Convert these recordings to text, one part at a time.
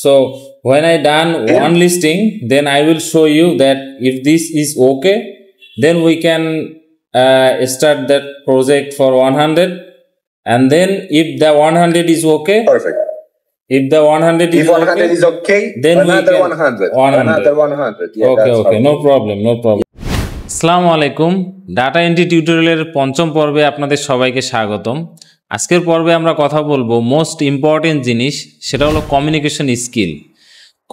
So when I done one listing, then I will show you that if this is okay, then we can start that project for 100, and then if the 100 is okay, perfect. If the 100 is if 100 is okay, then another 100. Another 100. Yeah, okay, no problem. আসসালামু আলাইকুম, data entry টিউটোরিয়ালের পঞ্চম পর্বে আপনাদের সবাইকে স্বাগতম। আজকের পর্বে আমরা কথা বলবো মোস্ট ইম্পর্টেন্ট জিনিস, সেটা হলো কমিউনিকেশন স্কিল।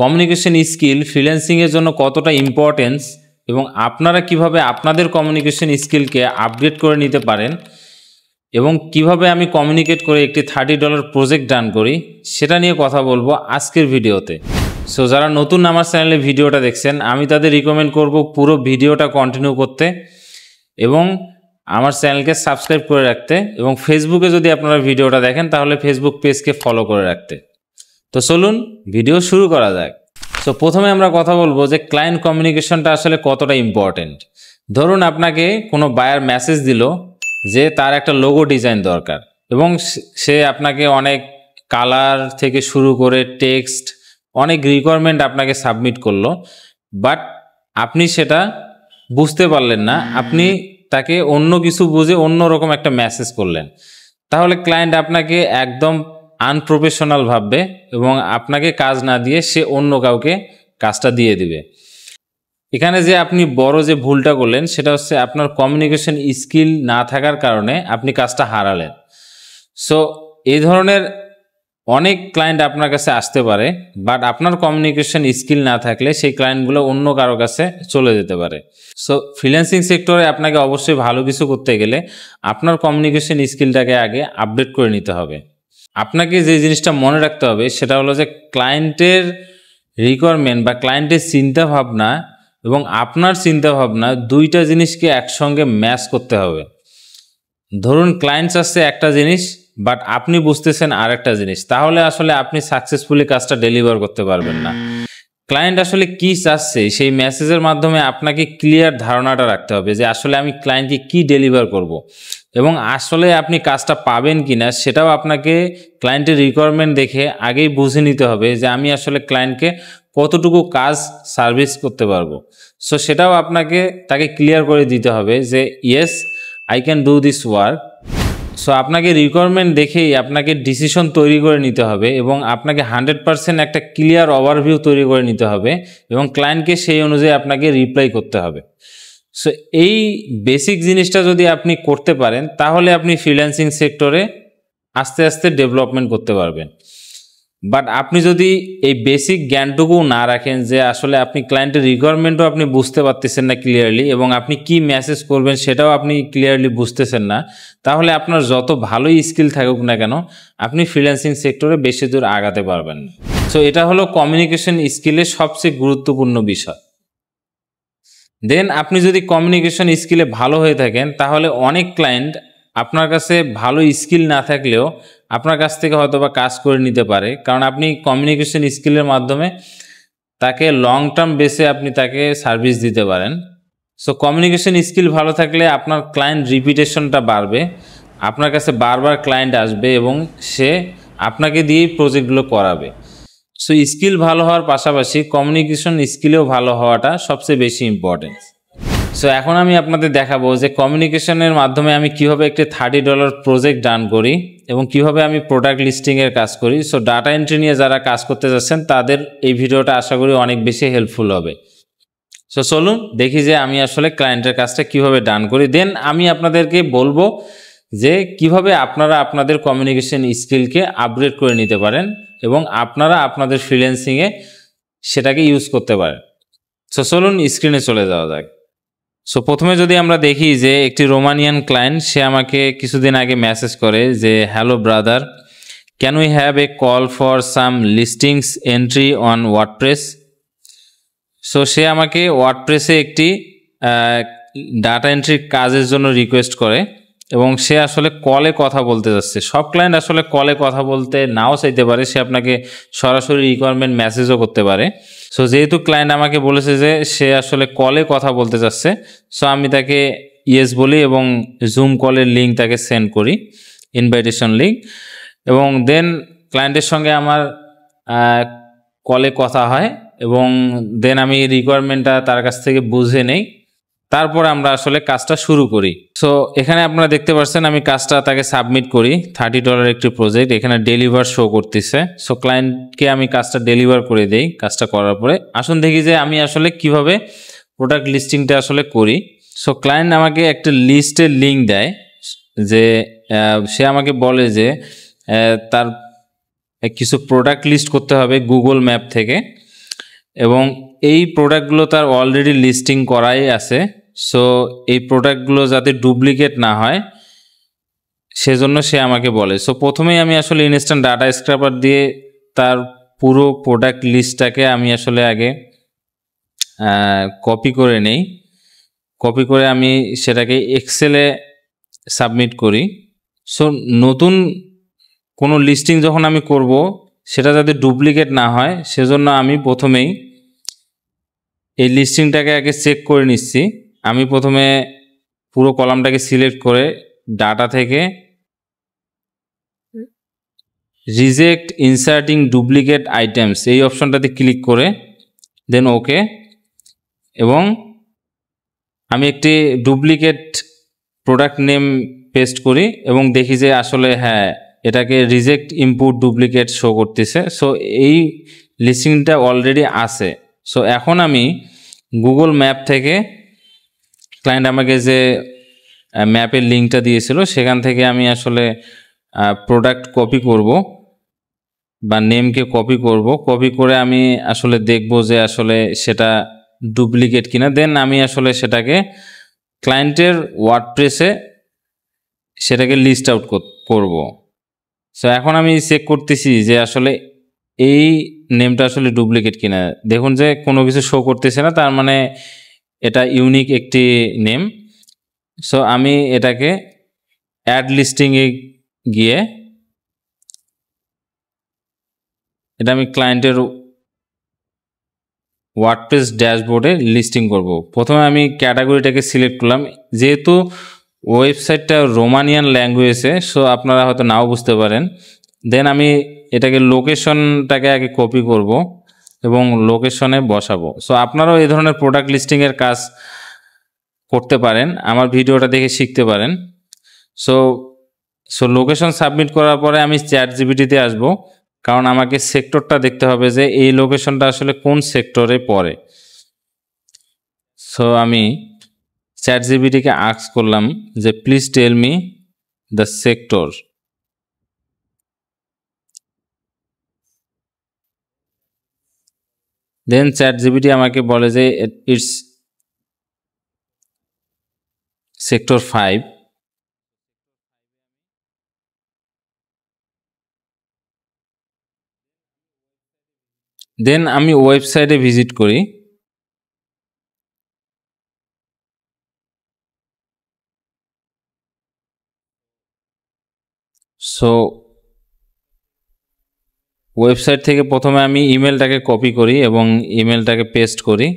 কমিউনিকেশন স্কিল ফ্রিল্যান্সিংয়ের জন্য কতটা ইম্পর্টেন্স এবং আপনারা কিভাবে আপনাদের কমিউনিকেশন স্কিলকে আপগ্রেড করে নিতে পারেন এবং কিভাবে আমি কমিউনিকেট করে একটি $30 প্রজেক্ট ডান করি, সেটা নিয়ে কথা বলবো আজকের ভিডিওতে। সো যারা নতুন আমার চ্যানেলে ভিডিওটা দেখছেন, আমি তাদের রিকমেন্ড করব পুরো ভিডিওটা কন্টিনিউ করতে এবং আমার চ্যানেলকে সাবস্ক্রাইব করে রাখতে, এবং ফেসবুকে যদি আপনারা ভিডিওটা দেখেন তাহলে ফেসবুক পেজকে ফলো করে রাখতে। তো চলুন ভিডিও শুরু করা যাক। সো প্রথমে আমরা কথা বলবো যে ক্লায়েন্ট কমিউনিকেশনটা আসলে কতটা ইম্পর্টেন্ট। ধরুন আপনাকে কোনো বায়ার মেসেজ দিল যে তার একটা লোগো ডিজাইন দরকার, এবং সে আপনাকে অনেক কালার থেকে শুরু করে টেক্সট অনেক রিকোয়ারমেন্ট আপনাকে সাবমিট করলো, বাট আপনি সেটা বুঝতে পারলেন না, আপনি তাকে অন্য কিছু বুঝে অন্য রকম একটা মেসেজ করলেন। তাহলে ক্লায়েন্ট আপনাকে একদম আনপ্রফেশনাল ভাববে এবং আপনাকে কাজ না দিয়ে সে অন্য কাউকে কাজটা দিয়ে দিবে। এখানে যে আপনি বড় যে ভুলটা করলেন সেটা হচ্ছে আপনার কমিউনিকেশন স্কিল না থাকার কারণে আপনি কাজটা হারালেন। সো এই ধরনের অনেক ক্লায়েন্ট আপনার কাছে আসতে পারে, বাট আপনার কমিউনিকেশন স্কিল না থাকলে সেই ক্লায়েন্টগুলো অন্য কারো কাছে চলে যেতে পারে। সো ফ্রিল্যান্সিং সেক্টরে আপনাকে অবশ্যই ভালো কিছু করতে গেলে আপনার কমিউনিকেশন স্কিলটাকে আগে আপডেট করে নিতে হবে। আপনাকে যে জিনিসটা মনে রাখতে হবে সেটা হলো যে ক্লায়েন্টের রিকোয়ারমেন্ট বা ক্লায়েন্টের চিন্তাভাবনা এবং আপনার চিন্তাভাবনা দুইটা জিনিসকে একসঙ্গে ম্যাচ করতে হবে। ধরুন ক্লায়েন্ট চাচ্ছে একটা জিনিস, বাট আপনি বুঝতেছেন আর একটা জিনিস, তাহলে আসলে আপনি সাকসেসফুলি কাজটা ডেলিভার করতে পারবেন না। ক্লায়েন্ট আসলে কি চাচ্ছে সেই মেসেজের মাধ্যমে আপনাকে ক্লিয়ার ধারণাটা রাখতে হবে যে আসলে আমি ক্লায়েন্টকে কি ডেলিভার করব, এবং আসলে আপনি কাজটা পাবেন কি না সেটাও আপনাকে ক্লায়েন্টের রিকোয়ারমেন্ট দেখে আগেই বুঝে নিতে হবে যে আমি আসলে ক্লায়েন্টকে কতটুকু কাজ সার্ভিস করতে পারবো। সো সেটাও আপনাকে তাকে ক্লিয়ার করে দিতে হবে যে yes I can do this work. So আপনাকে রিকোয়ারমেন্ট দেখেই আপনাকে ডিসিশন তৈরি করে নিতে হবে এবং আপনাকে 100% একটা ক্লিয়ার ওভারভিউ তৈরি করে নিতে হবে এবং ক্লায়েন্টকে সেই অনুযায়ী আপনাকে রিপ্লাই করতে হবে। সো এই বেসিক জিনিসটা যদি আপনি করতে পারেন তাহলে আপনি ফ্রিল্যান্সিং সেক্টরে আস্তে আস্তে ডেভেলপমেন্ট করতে পারবেন। বাট আপনি যদি এই বেসিক জ্ঞানটুকু না রাখেন যে আসলে আপনি ক্লায়েন্টের রিকোয়ারমেন্টও আপনি বুঝতে পারতেছেন না ক্লিয়ারলি, এবং আপনি কি মেসেজ করবেন সেটাও আপনি ক্লিয়ারলি বুঝতেছেন না, তাহলে আপনার যত ভালোই স্কিল থাকুক না কেন আপনি ফ্রিল্যান্সিং সেক্টরে বেশি দূর আগাতে পারবেন না। সো এটা হলো কমিউনিকেশন স্কিলের সবচেয়ে গুরুত্বপূর্ণ বিষয়। দেন আপনি যদি কমিউনিকেশন স্কিলে ভালো হয়ে থাকেন তাহলে অনেক ক্লায়েন্ট আপনার কাছে ভালো স্কিল না থাকলেও আপনার কাছ থেকে হয়তো বা কাজ করে নিতে পারে, কারণ আপনি কমিউনিকেশন স্কিলের মাধ্যমে তাকে লং টার্ম বেসে আপনি তাকে সার্ভিস দিতে পারেন। সো কমিউনিকেশন স্কিল ভালো থাকলে আপনার ক্লায়েন্ট রিপিটেশনটা বাড়বে, আপনার কাছে বারবার ক্লায়েন্ট আসবে এবং সে আপনাকে দিয়েই প্রজেক্টগুলো করাবে। সো স্কিল ভালো হওয়ার পাশাপাশি কমিউনিকেশন স্কিলেও ভালো হওয়াটা সবচেয়ে বেশি ইম্পর্টেন্ট। সো এখন আমি আপনাদের দেখাবো যে কমিউনিকেশনের মাধ্যমে আমি কিভাবে একটি $30 প্রজেক্ট ডান করি এবং কিভাবে আমি প্রোডাক্ট লিস্টিংয়ের কাজ করি। সো ডাটা এন্ট্রি নিয়ে যারা কাজ করতে যাচ্ছেন তাদের এই ভিডিওটা আশা করি অনেক বেশি হেল্পফুল হবে। সো চলুন দেখি যে আমি আসলে ক্লায়েন্টের কাজটা কিভাবে ডান করি, দেন আমি আপনাদেরকে বলবো যে কিভাবে আপনারা আপনাদের কমিউনিকেশন স্কিলকে আপগ্রেড করে নিতে পারেন এবং আপনারা আপনাদের ফ্রিল্যান্সিংয়ে সেটাকে ইউজ করতে পারেন। সো চলুন স্ক্রিনে চলে যাওয়া যাক। সো প্রথমে যদি আমরা দেখি যে একটি রোমানিয়ান ক্লায়েন্ট, সে আমাকে কিছুদিন আগে মেসেজ করে যে hello brother, can we have a call for some listings entry on WordPress. So সে আমাকে ওয়ার্ডপ্রেসে একটি ডাটা এন্ট্রির কাজের জন্য রিকোয়েস্ট করে এবং সে আসলে কলে কথা বলতে যাচ্ছে। সব ক্লায়েন্ট আসলে কলে কথা বলতে নাও চাইতে পারে, সে আপনাকে সরাসরি রিকোয়ারমেন্ট মেসেজও করতে পারে। সো যেহেতু ক্লায়েন্ট আমাকে বলেছে যে সে আসলে কলে কথা বলতে চাচ্ছে, সো আমি তাকে ইয়েস বলি এবং জুম কলের লিঙ্ক তাকে সেন্ড করি, ইনভাইটেশন লিঙ্ক, এবং দেন ক্লায়েন্টের সঙ্গে আমার কলে কথা হয় এবং দেন আমি রিকোয়ারমেন্টটা তার কাছ থেকে বুঝে নেই, তারপর আমরা আসলে কাজটা শুরু করি। সো এখানে আপনারা দেখতে পাচ্ছেন আমি কাজটা তাকে সাবমিট করি, $30 একটি প্রজেক্ট, এখানে ডেলিভার শো করতেছে। সো ক্লায়েন্টকে আমি কাজটা ডেলিভার করে দেই। কাজটা করার পরে আসুন দেখি যে আমি আসলে কিভাবে প্রোডাক্ট লিস্টিংটা আসলে করি। সো ক্লায়েন্ট আমাকে একটা লিস্টের লিঙ্ক দেয়, যে সে আমাকে বলে যে তার কিছু প্রোডাক্ট লিস্ট করতে হবে গুগল ম্যাপ থেকে, এবং এই প্রোডাক্টগুলো তার অলরেডি লিস্টিং করাই আছে। সো এই প্রোডাক্টগুলো যাতে ডুপ্লিকেট না হয় সেজন্য সে আমাকে বলে। সো প্রথমেই আমি আসলে ইনস্ট্যান্ট ডাটা স্ক্র্যাপার দিয়ে তার পুরো প্রোডাক্ট লিস্টটাকে আমি আসলে আগে কপি করে নেই। কপি করে আমি সেটাকে এক্সেলে সাবমিট করি। সো নতুন কোনো লিস্টিং যখন আমি করব সেটা যাতে ডুপ্লিকেট না হয় সেজন্য আমি প্রথমেই এই লিস্টিংটাকে আগে চেক করে নিচ্ছি। আমি প্রথমে পুরো কলামটাকে সিলেক্ট করে ডাটা থেকে রিজেক্ট ইনসার্টিং ডুপ্লিকেট আইটেমস এই অপশনটাতে ক্লিক করে দেন ওকে, এবং আমি একটি ডুপ্লিকেট প্রোডাক্ট নেম পেস্ট করি এবং দেখি যে আসলে হ্যাঁ এটাকে রিজেক্ট ইনপুট ডুপ্লিকেট শো করতেছে। সো এই লিস্টিংটা অলরেডি আছে। সো এখন আমি গুগল ম্যাপ থেকে ক্লায়েন্ট আমাকে যে ম্যাপের লিঙ্কটা দিয়েছিল সেখান থেকে আমি আসলে প্রোডাক্ট কপি করব বা নেমকে কপি করব। কপি করে আমি আসলে দেখব যে আসলে সেটা ডুপ্লিকেট কিনা, দেন আমি আসলে সেটাকে ক্লায়েন্টের ওয়ার্ডপ্রেসে সেটাকে লিস্ট আউট করব। সো এখন আমি চেক করতেছি যে আসলে এই নেমটা আসলে ডুপ্লিকেট কিনা। দেখুন যে কোনো কিছু শো করতেছে না, তার মানে এটা ইউনিক একটি নেম। সো আমি এটাকে অ্যাড লিস্টিংয়ে গিয়ে এটা আমি ক্লায়েন্টের ওয়ার্ডপ্রেস ড্যাশবোর্ডে লিস্টিং করব। প্রথমে আমি ক্যাটাগরিটাকে সিলেক্ট করলাম, যেহেতু ওয়েবসাইটটা রোমানিয়ান ল্যাঙ্গুয়েজে, সো আপনারা হয়তো নাও বুঝতে পারেন। দেন আমি এটাকে লোকেশনটাকে আগে কপি করব এবং লোকেশনে বসাবো। সো আপনারাও এই ধরনের প্রোডাক্ট লিস্টিংয়ের কাজ করতে পারেন, আমার ভিডিওটা দেখে শিখতে পারেন। সো লোকেশন সাবমিট করার পরে আমি চ্যাটজিপিটিতে আসব, কারণ আমাকে সেক্টরটা দেখতে হবে যে এই লোকেশনটা আসলে কোন সেক্টরে পড়ে। সো আমি চ্যাটজিপিটিকে আস্ক করলাম যে please tell me the sector. Then ChatGPT আমাকে বলে যে ইটস সেক্টর 5। দেন আমি ওয়েবসাইটে ভিজিট করি। সো ওয়েবসাইট থেকে প্রথমে আমি ইমেলটাকে কপি করি এবং ইমেলটাকে পেস্ট করি।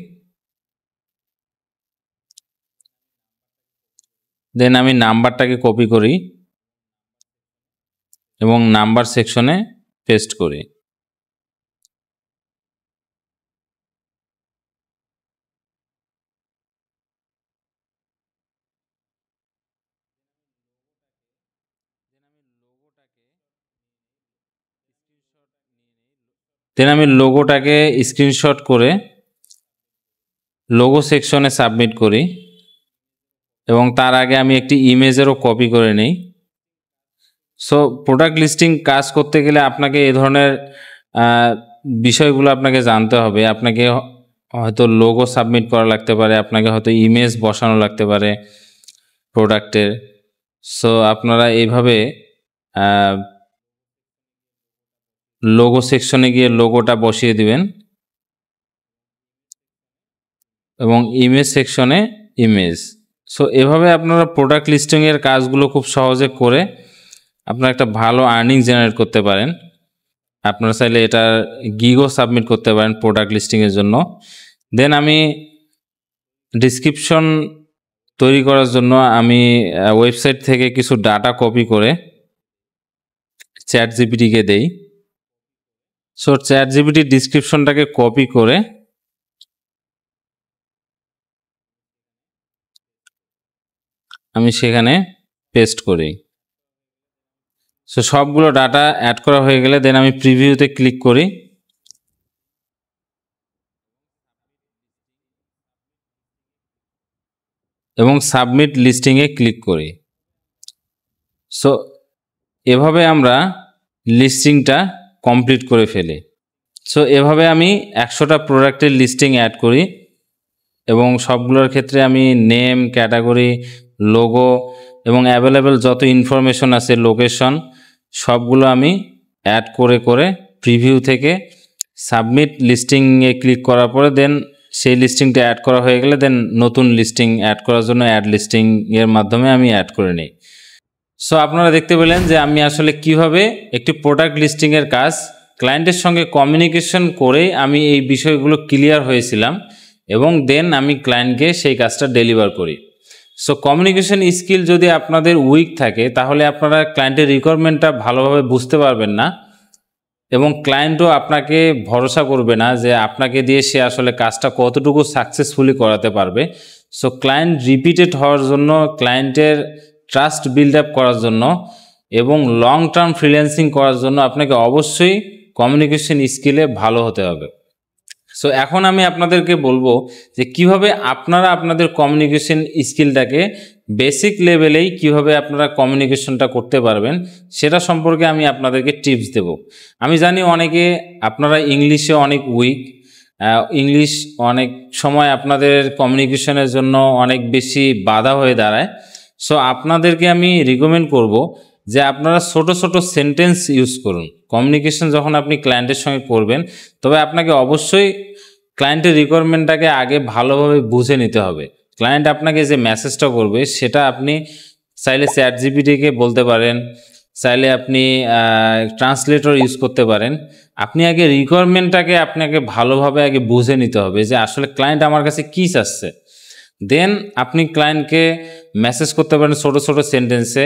দেন আমি নাম্বারটাকে কপি করি এবং নাম্বার সেকশনে পেস্ট করি। দেন আমি লোগোটাকে স্ক্রিনশট করে লোগো সেকশনে সাবমিট করি এবং তার আগে আমি একটি ইমেজেরও কপি করে নিই। সো প্রোডাক্ট লিস্টিং কাজ করতে গেলে আপনাকে এই ধরনের বিষয়গুলো আপনাকে জানতে হবে। আপনাকে হয়তো লোগো সাবমিট করা লাগতে পারে, আপনাকে হয়তো ইমেজ বসানো লাগতে পারে প্রোডাক্টের। সো আপনারা এইভাবে লোগো সেকশনে গিয়ে লোগোটা বসিয়ে দিবেন এবং ইমেজ সেকশনে ইমেজ। সো এভাবে আপনারা প্রোডাক্ট লিস্টিংয়ের কাজগুলো খুব সহজে করে আপনারা একটা ভালো আর্নিং জেনারেট করতে পারেন। আপনারা চাইলে এটা গিগও সাবমিট করতে পারেন প্রোডাক্ট লিস্টিংয়ের জন্য। দেন আমি ডিসক্রিপশন তৈরি করার জন্য আমি ওয়েবসাইট থেকে কিছু ডাটা কপি করে চ্যাটজিপিটিকে দেই। সো ChatGPT ডিসক্রিপশনটাকে কপি করে আমি সেখানে পেস্ট করি। সো সবগুলো ডাটা অ্যাড করা হয়ে গেলে দেন আমি প্রিভিউতে ক্লিক করি এবং সাবমিট লিস্টিংয়ে ক্লিক করি। সো এভাবে আমরা লিস্টিংটা কমপ্লিট করে ফেলি। সো এভাবে আমি 100টা প্রোডাক্টের লিস্টিং অ্যাড করি এবং সবগুলোর ক্ষেত্রে আমি নেম, ক্যাটাগরি, লোগো এবং অ্যাভেলেবেল যত ইনফরমেশন আছে, লোকেশন, সবগুলো আমি অ্যাড করে করে প্রিভিউ থেকে সাবমিট লিস্টিংয়ে ক্লিক করার পরে দেন সেই লিস্টিংটা অ্যাড করা হয়ে গেলে দেন নতুন লিস্টিং অ্যাড করার জন্য অ্যাড লিস্টিং এর মাধ্যমে আমি অ্যাড করে নিই। সো আপনারা দেখতে পেলেন যে আমি আসলে কিভাবে একটি প্রোডাক্ট লিস্টিংয়ের কাজ ক্লায়েন্টের সঙ্গে কমিউনিকেশন করে আমি এই বিষয়গুলো ক্লিয়ার হয়েছিলাম এবং দেন আমি ক্লায়েন্টকে সেই কাজটা ডেলিভার করি। সো কমিউনিকেশন স্কিল যদি আপনাদের উইক থাকে তাহলে আপনারা ক্লায়েন্টের রিকোয়ারমেন্টটা ভালোভাবে বুঝতে পারবেন না এবং ক্লায়েন্টও আপনাকে ভরসা করবে না যে আপনাকে দিয়ে সে আসলে কাজটা কতটুকু সাকসেসফুলি করাতে পারবে। সো ক্লায়েন্ট রিপিটেড হওয়ার জন্য, ক্লায়েন্টের ট্রাস্ট বিল্ড আপ করার জন্য এবং লং টার্ম ফ্রিল্যান্সিং করার জন্য আপনাকে অবশ্যই কমিউনিকেশন স্কিলে ভালো হতে হবে। সো এখন আমি আপনাদেরকে বলবো যে কিভাবে আপনারা আপনাদের কমিউনিকেশন স্কিলটাকে বেসিক লেভেলেই কিভাবে আপনারা কমিউনিকেশনটা করতে পারবেন সেটা সম্পর্কে আমি আপনাদেরকে টিপস দেব। আমি জানি অনেকে আপনারা ইংলিশে অনেক উইক, ইংলিশ অনেক সময় আপনাদের কমিউনিকেশনের জন্য অনেক বেশি বাধা হয়ে দাঁড়ায়। সো আপনাদেরকে আমি রিকমেন্ড করব যে আপনারা ছোট ছোট সেন্টেন্স ইউজ করুন। কমিউনিকেশন যখন আপনি ক্লায়েন্টের সঙ্গে করবেন তবে আপনাকে অবশ্যই ক্লায়েন্টের রিকোয়ারমেন্টটাকে আগে ভালোভাবে বুঝে নিতে হবে। ক্লায়েন্ট আপনাকে যে মেসেজটা করবে সেটা আপনি চাইলে ChatGPT-কে বলতে পারেন, চাইলে আপনি ট্রান্সলেটর ইউজ করতে পারেন। আপনি আগে রিকোয়ারমেন্টটাকে আপনাকে ভালোভাবে আগে বুঝে নিতে হবে যে আসলে ক্লায়েন্ট আমার কাছে কী চাচ্ছে। দেন আপনি ক্লায়েন্টকে মেসেজ করতে পারেন ছোট ছোট সেন্টেন্সে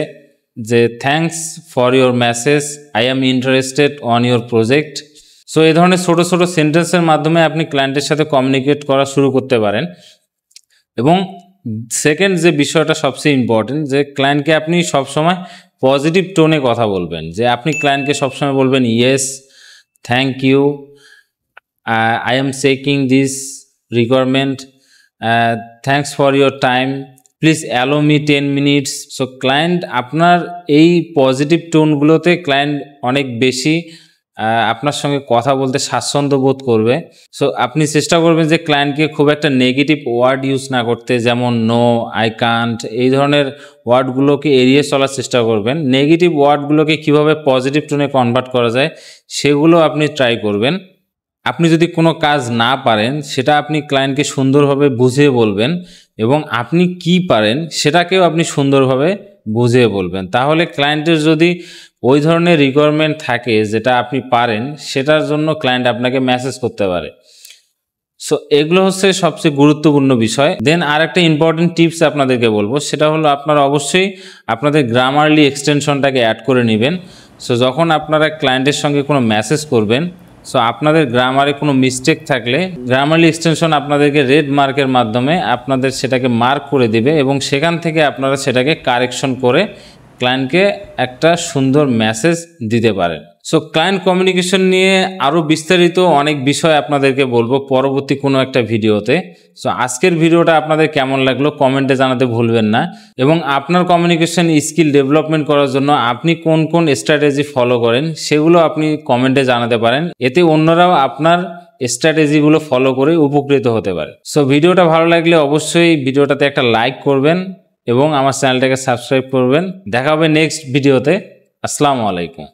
যে thanks for your message, I am interested on your project. So এই ধরনের ছোট ছোট সেন্টেন্সের মাধ্যমে আপনি ক্লায়েন্টের সাথে কমিউনিকেট করা শুরু করতে পারেন। এবং সেকেন্ড যে বিষয়টা সবচেয়ে ইম্পর্টেন্ট, যে ক্লায়েন্টকে আপনি সবসময় পজিটিভ টোনে কথা বলবেন। যে আপনি ক্লায়েন্টকে সবসময় বলবেন yes, thank you, I am checking this requirement, thanks for your time, please allow me 10 minutes. So client আপনার এই পজিটিভ টোনগুলোতে ক্লায়েন্ট অনেক বেশি আপনার সঙ্গে কথা বলতে স্বাচ্ছন্দ্য বোধ করবে। সো আপনি চেষ্টা করবেন যে ক্লায়েন্টকে খুব একটা নেগেটিভ ওয়ার্ড ইউজ না করতে, যেমন নো, আই কান্ট, এই ধরনের ওয়ার্ডগুলোকে এড়িয়ে চলার চেষ্টা করবেন। নেগেটিভ ওয়ার্ডগুলোকে কিভাবে পজিটিভ টোনে কনভার্ট করা যায় সেগুলো আপনি ট্রাই করবেন। আপনি যদি কোনো কাজ না পারেন সেটা আপনি ক্লায়েন্টকে সুন্দরভাবে বুঝিয়ে বলবেন এবং আপনি কি পারেন সেটাকেও আপনি সুন্দরভাবে বুঝিয়ে বলবেন। তাহলে ক্লায়েন্টের যদি ওই ধরনের রিকোয়ারমেন্ট থাকে যেটা আপনি পারেন, সেটার জন্য ক্লায়েন্ট আপনাকে মেসেজ করতে পারে। সো এগুলো হচ্ছে সবচেয়ে গুরুত্বপূর্ণ বিষয়। দেন আর একটা ইম্পর্টেন্ট টিপস আপনাদেরকে বলবো, সেটা হলো আপনারা অবশ্যই আপনাদের গ্রামারলি এক্সটেনশনটাকে অ্যাড করে নেবেন। সো যখন আপনারা ক্লায়েন্টের সঙ্গে কোনো মেসেজ করবেন, সো আপনাদের গ্রামারে কোনো মিস্টেক থাকলে গ্রামারলি এক্সটেনশন আপনাদেরকে রেড মার্কের মাধ্যমে আপনাদের সেটাকে মার্ক করে দিবে এবং সেখান থেকে আপনারা সেটাকে কারেকশন করে ক্লায়েন্টকে একটা সুন্দর মেসেজ দিতে পারেন। সো ক্লায়েন্ট কমিউনিকেশন নিয়ে আরও বিস্তারিত অনেক বিষয় আপনাদেরকে বলবো পরবর্তী কোনো একটা ভিডিওতে। সো আজকের ভিডিওটা আপনাদের কেমন লাগলো কমেন্টে জানাতে ভুলবেন না এবং আপনার কমিউনিকেশন স্কিল ডেভেলপমেন্ট করার জন্য আপনি কোন কোন স্ট্র্যাটেজি ফলো করেন সেগুলো আপনি কমেন্টে জানাতে পারেন। এতে অন্যরাও আপনার স্ট্র্যাটেজিগুলো ফলো করে উপকৃত হতে পারে। সো ভিডিওটা ভালো লাগলে অবশ্যই ভিডিওটাতে একটা লাইক করবেন এবং আমার চ্যানেলটাকে সাবস্ক্রাইব করবেন। দেখা হবে নেক্সট ভিডিওতে। আসসালামু আলাইকুম।